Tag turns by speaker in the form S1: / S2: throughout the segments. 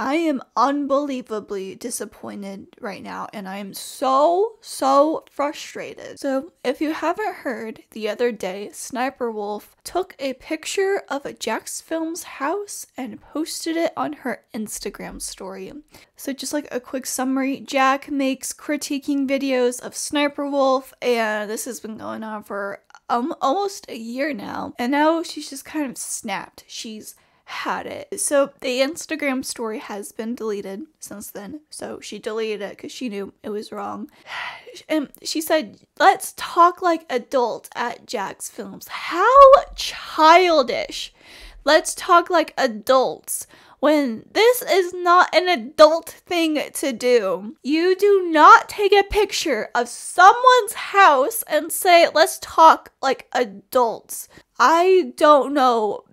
S1: I am unbelievably disappointed right now, and I am so frustrated. So, if you haven't heard, the other day, Sniperwolf took a picture of a Jacksfilms house and posted it on her Instagram story. So just like a quick summary, Jack makes critiquing videos of Sniperwolf, and this has been going on for almost a year now, and now she's just kind of snapped. She's had it. So the Instagram story has been deleted since then. So she deleted it because she knew it was wrong. And she said, "Let's talk like adults at Jacksfilms." How childish. Let's talk like adults when this is not an adult thing to do. You do not take a picture of someone's house and say, "Let's talk like adults." I don't know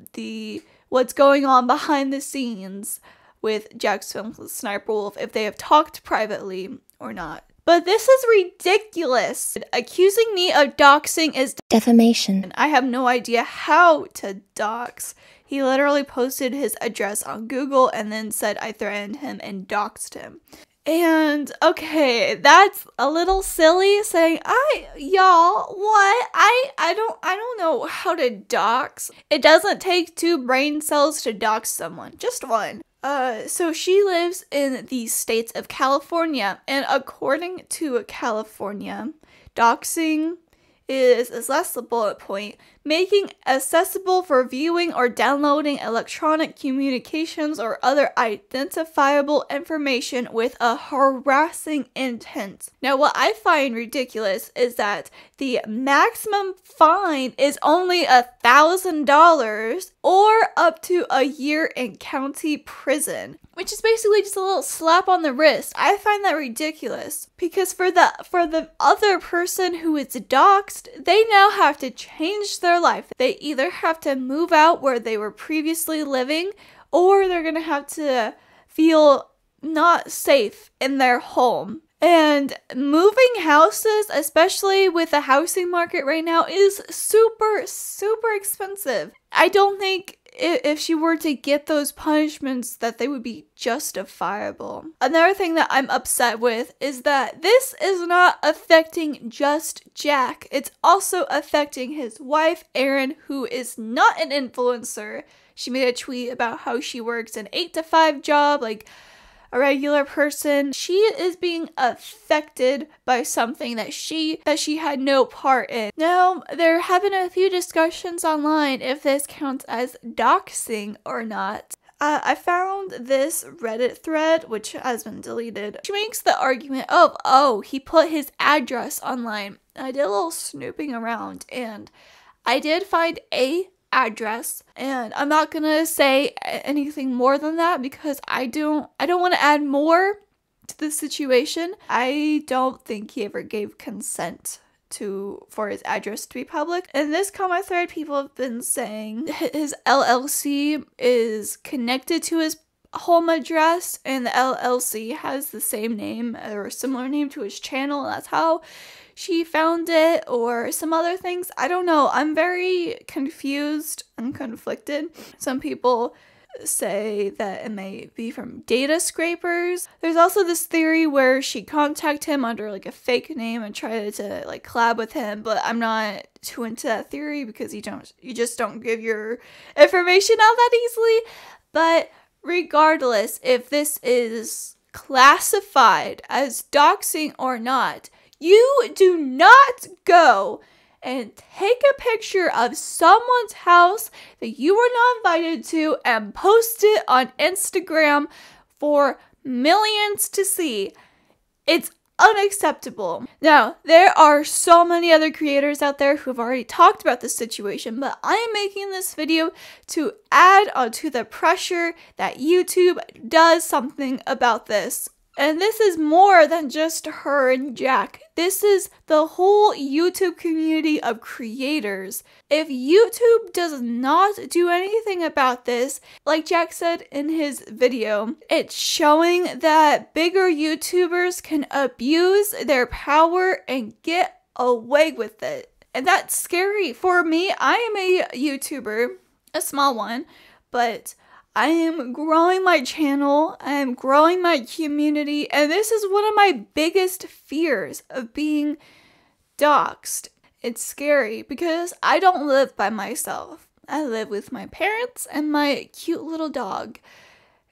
S1: what's going on behind the scenes with Jacksfilms with Sniperwolf, if they have talked privately or not. But this is ridiculous. Accusing me of doxing is defamation. And I have no idea how to dox. He literally posted his address on Google and then said I threatened him and doxed him. And okay, that's a little silly saying, y'all, what? I don't know how to dox. It doesn't take 2 brain cells to dox someone, just one. So she lives in the states of California, and according to California, doxing is, as last the bullet point, making accessible for viewing or downloading electronic communications or other identifiable information with a harassing intent. Now, what I find ridiculous is that the maximum fine is only $1,000 or up to a year in county prison, which is basically just a little slap on the wrist. I find that ridiculous because for the other person who is doxxed, they now have to change their life. They either have to move out where they were previously living, or they're gonna have to feel not safe in their home. And moving houses, especially with the housing market right now, is super expensive. I don't think if she were to get those punishments that they would be justifiable. Another thing that I'm upset with is that this is not affecting just Jack. It's also affecting his wife, Erin, who is not an influencer. She made a tweet about how she works an 8-to-5 job, like a regular person. She is being affected by something that she had no part in. Now, they're having a few discussions online if this counts as doxing or not. I found this Reddit thread, which has been deleted. She makes the argument of, oh, he put his address online. I did a little snooping around, and I did find a address, and I'm not gonna say anything more than that because I don't want to add more to the situation. I don't think he ever gave consent for his address to be public. In this comment thread, people have been saying his LLC is connected to his home address, and the LLC has the same name or a similar name to his channel, and that's how she found it, or some other things. I don't know. I'm very confused and conflicted. Some people say that it may be from data scrapers. There's also this theory where she contacted him under like a fake name and tried to like collab with him, but I'm not too into that theory because you just don't give your information out that easily. But regardless, if this is classified as doxing or not, you do not go and take a picture of someone's house that you were not invited to and post it on Instagram for millions to see. It's unacceptable. Now, there are so many other creators out there who have already talked about this situation, but I am making this video to add onto the pressure that YouTube does something about this. And this is more than just her and Jack. This is the whole YouTube community of creators. If YouTube does not do anything about this, like Jack said in his video, it's showing that bigger YouTubers can abuse their power and get away with it. And that's scary. For me, I am a YouTuber, a small one, but I am growing my channel, I am growing my community, and this is one of my biggest fears of being doxxed. It's scary because I don't live by myself. I live with my parents and my cute little dog.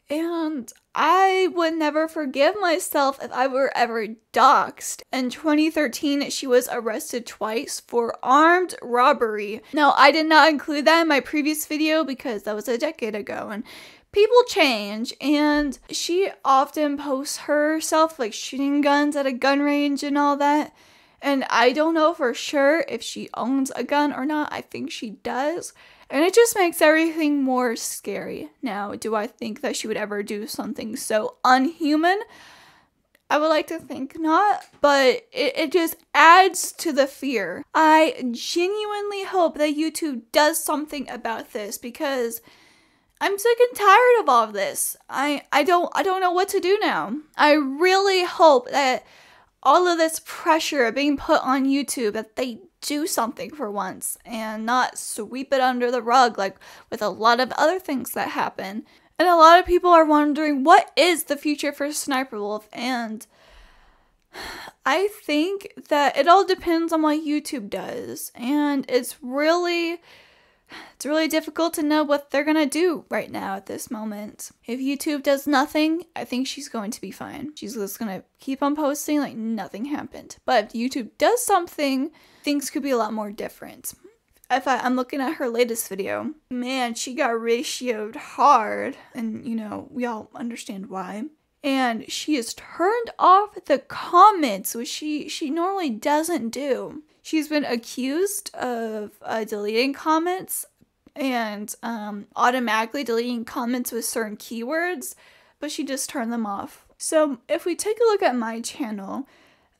S1: And I would never forgive myself if I were ever doxxed. In 2013, she was arrested twice for armed robbery. Now, I did not include that in my previous video because that was a decade ago, and people change, and she often posts herself like shooting guns at a gun range and all that. And I don't know for sure if she owns a gun or not. I think she does. And it just makes everything more scary. Now, do I think that she would ever do something so unhuman? I would like to think not, but it just adds to the fear. I genuinely hope that YouTube does something about this because I'm sick and tired of all of this. I don't know what to do now. I really hope that all of this pressure being put on YouTube, that they do something for once and not sweep it under the rug like with a lot of other things that happen. And a lot of people are wondering, what is the future for Sniperwolf? And I think that it all depends on what YouTube does, and it's really difficult to know what they're gonna do right now at this moment. If YouTube does nothing, I think she's going to be fine. She's just gonna keep on posting like nothing happened. But if YouTube does something, things could be a lot more different. If I'm looking at her latest video, man, she got ratioed hard, and you know, we all understand why. And she has turned off the comments, which she normally doesn't do. She's been accused of deleting comments and automatically deleting comments with certain keywords, but she just turned them off. So if we take a look at my channel,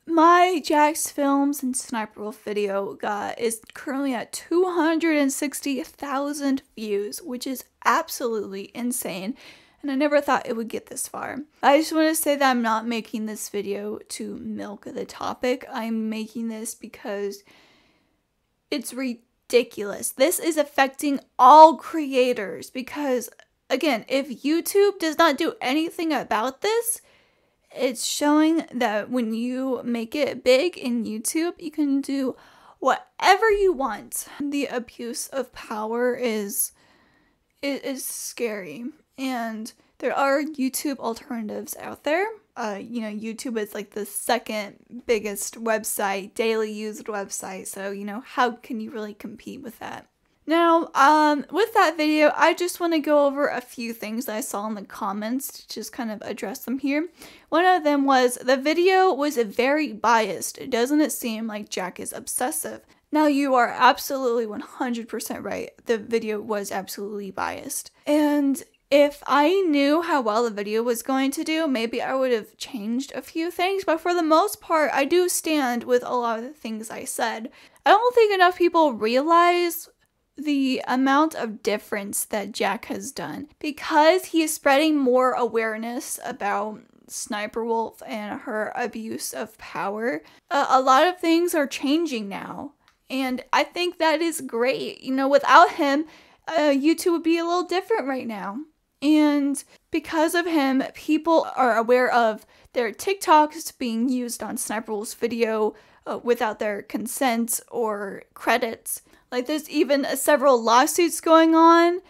S1: my Jacksfilms and Sniperwolf video is currently at 260,000 views, which is absolutely insane. And I never thought it would get this far. I just want to say that I'm not making this video to milk the topic. I'm making this because it's ridiculous. This is affecting all creators because, again, if YouTube does not do anything about this, it's showing that when you make it big in YouTube, you can do whatever you want. The abuse of power is scary. And there are YouTube alternatives out there. You know, YouTube is like the second biggest website, daily used website. So, you know, how can you really compete with that? Now, with that video, I just want to go over a few things that I saw in the comments to just kind of address them here. One of them was, the video was very biased. Doesn't it seem like Jack is obsessive? Now, you are absolutely 100% right. The video was absolutely biased. And if I knew how well the video was going to do, maybe I would have changed a few things, but for the most part, I do stand with a lot of the things I said. I don't think enough people realize the amount of difference that Jack has done because he is spreading more awareness about Sniperwolf and her abuse of power. A lot of things are changing now, and I think that is great. You know, without him, YouTube would be a little different right now. And because of him, people are aware of their TikToks being used on Sniperwolf's video without their consent or credits. Like, there's even several lawsuits going on,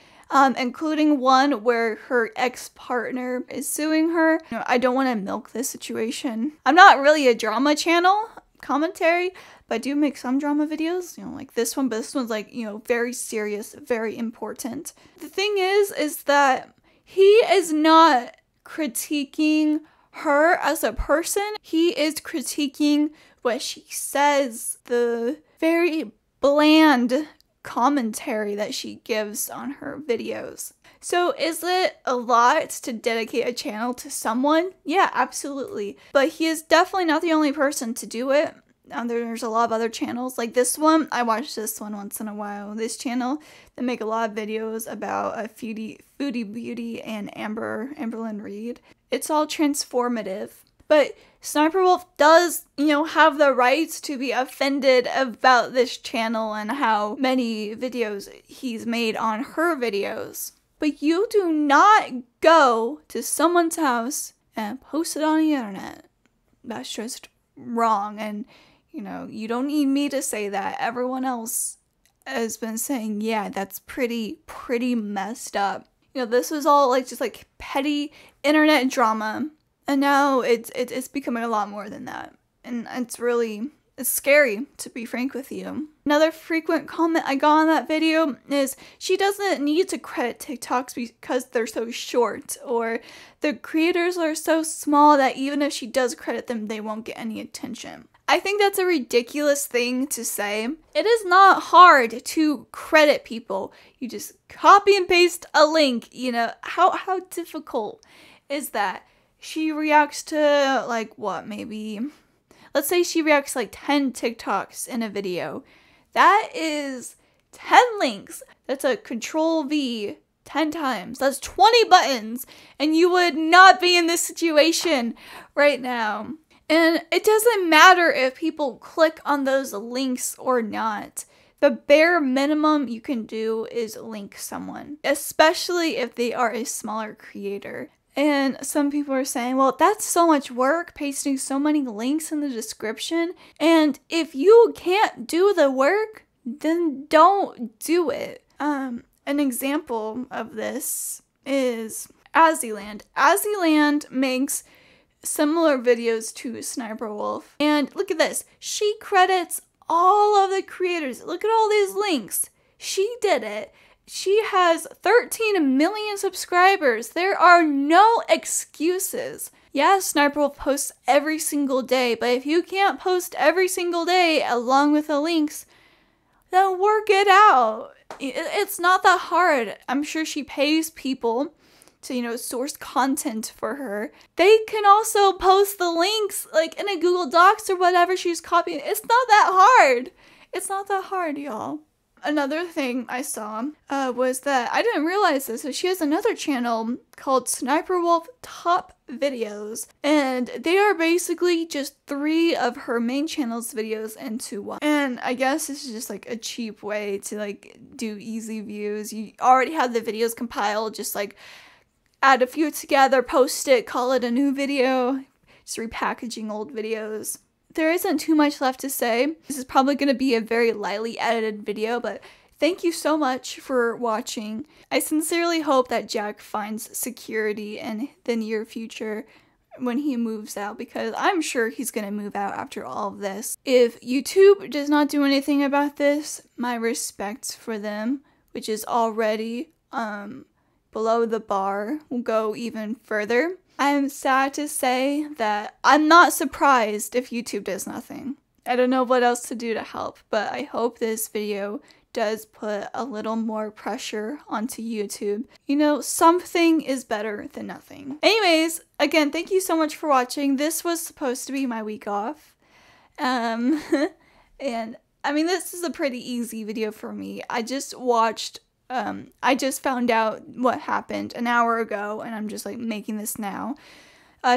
S1: including one where her ex-partner is suing her. You know, I don't want to milk this situation. I'm not really a drama channel commentary, but I do make some drama videos, you know, like this one, but this one's like, you know, very serious, very important. The thing is that he is not critiquing her as a person. He is critiquing what she says, the very bland commentary that she gives on her videos. So is it a lot to dedicate a channel to someone? Yeah, absolutely. But he is definitely not the only person to do it. There's a lot of other channels like this one. I watch this one once in a while. This channel, they make a lot of videos about Foodie Beauty and Amberlyn Reed. It's all transformative. But Sniperwolf does, you know, have the right to be offended about this channel and how many videos he's made on her videos. But you do not go to someone's house and post it on the internet. That's just wrong. And, you know, you don't need me to say that. Everyone else has been saying, yeah, that's pretty messed up. You know, this was all like just like petty internet drama. And now it's becoming a lot more than that. And it's scary, to be frank with you. Another frequent comment I got on that video is she doesn't need to credit TikToks because they're so short, or the creators are so small that even if she does credit them, they won't get any attention. I think that's a ridiculous thing to say. It is not hard to credit people. You just copy and paste a link, you know. How difficult is that? She reacts to like what, maybe... Let's say she reacts like 10 TikToks in a video. That is 10 links. That's a Control V 10 times. That's 20 buttons. And you would not be in this situation right now. And it doesn't matter if people click on those links or not. The bare minimum you can do is link someone, especially if they are a smaller creator. And some people are saying, well, that's so much work, pasting so many links in the description. And if you can't do the work, then don't do it. An example of this is Azzyland. Azzyland makes similar videos to SSniperwolf. And look at this. She credits all of the creators. Look at all these links. She did it. She has 13 million subscribers. There are no excuses. Yeah, SSniperwolf posts every single day, but if you can't post every single day along with the links, then work it out. It's not that hard. I'm sure she pays people to, you know, source content for her. They can also post the links like in a Google Docs or whatever she's copying. It's not that hard. It's not that hard, y'all. Another thing I saw was that I didn't realize this. So she has another channel called SSniperwolf Top Videos, and they are basically just 3 of her main channel's videos into one. And I guess this is just like a cheap way to like do easy views. You already have the videos compiled, just like add a few together, post it, call it a new video, just repackaging old videos. There isn't too much left to say. This is probably going to be a very lightly edited video, but thank you so much for watching. I sincerely hope that Jack finds security in the near future when he moves out, because I'm sure he's going to move out after all of this. If YouTube does not do anything about this, my respect for them, which is already below the bar, will go even further. I'm sad to say that I'm not surprised if YouTube does nothing. I don't know what else to do to help, but I hope this video does put a little more pressure onto YouTube. You know, something is better than nothing. Anyways, again, thank you so much for watching. This was supposed to be my week off. And I mean, this is a pretty easy video for me. I just found out what happened an hour ago, and I'm just like making this now.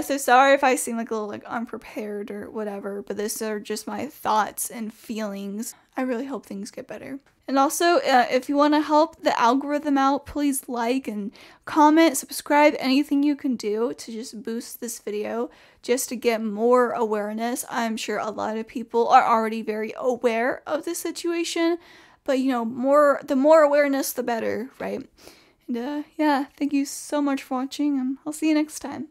S1: So sorry if I seem like a little like unprepared or whatever, but these are just my thoughts and feelings. I really hope things get better. And also, if you want to help the algorithm out, please like and comment, subscribe, anything you can do to just boost this video, just to get more awareness. I'm sure a lot of people are already very aware of the situation, but you know, the more awareness, the better, right? And yeah, thank you so much for watching, and I'll see you next time.